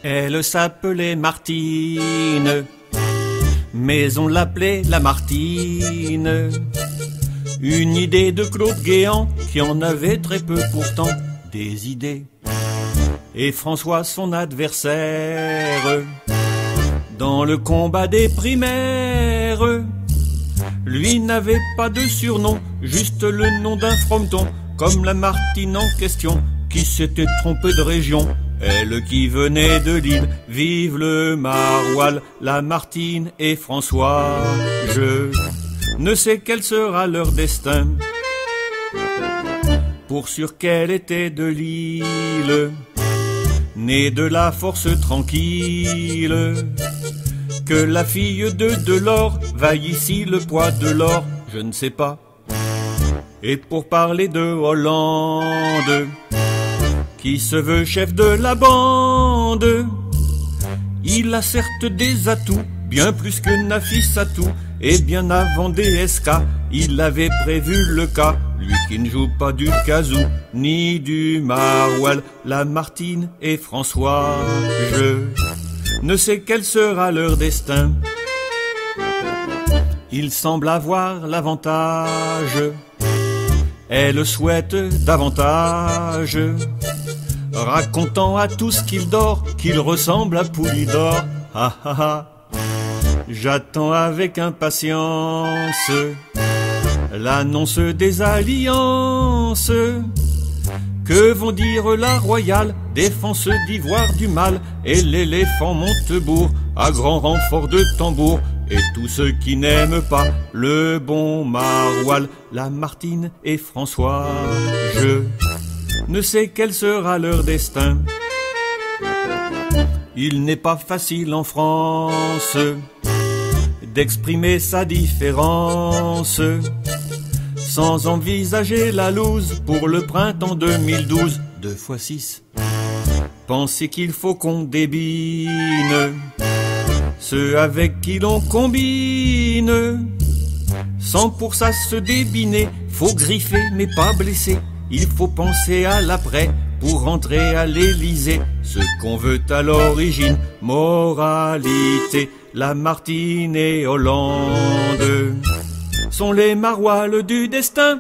Elle s'appelait Martine, mais on l'appelait la Martine. Une idée de Claude Guéant, qui en avait très peu pourtant des idées. Et François son adversaire, dans le combat des primaires, lui n'avait pas de surnom, juste le nom d'un frometon, comme la Martine en question, qui s'était trompée de région. Elle qui venait de Lille, vive le maroilles, la Martine et François. Je ne sais quel sera leur destin, pour sûr qu'elle était de l'île, née de la force tranquille. Que la fille de Delors vaille ici le poids de l'or, je ne sais pas. Et pour parler de Hollande, qui se veut chef de la bande, il a certes des atouts, bien plus que Nafissatou, et bien avant DSK, il avait prévu le cas. Lui qui ne joue pas du kazoo, ni du maroilles, la Martine et François. Je ne sais quel sera leur destin. Il semble avoir l'avantage, elle souhaite davantage, racontant à tous qu'il dort, qu'il ressemble à Poulidor. Ah ah ah. J'attends avec impatience l'annonce des alliances. Que vont dire la royale, défense d'Ivoire du mal, et l'éléphant Montebourg, à grand renfort de tambour, et tous ceux qui n'aiment pas le bon maroilles, la Martine et François. Je ne sais quel sera leur destin. Il n'est pas facile en France d'exprimer sa différence sans envisager la loose pour le printemps 2012. 2 fois 6. Pensez qu'il faut qu'on débine ceux avec qui l'on combine. Sans pour ça se débiner, faut griffer mais pas blesser. Il faut penser à l'après pour rentrer à l'Élysée. Ce qu'on veut à l'origine, moralité, la Martine et Hollande sont les maroilles du destin.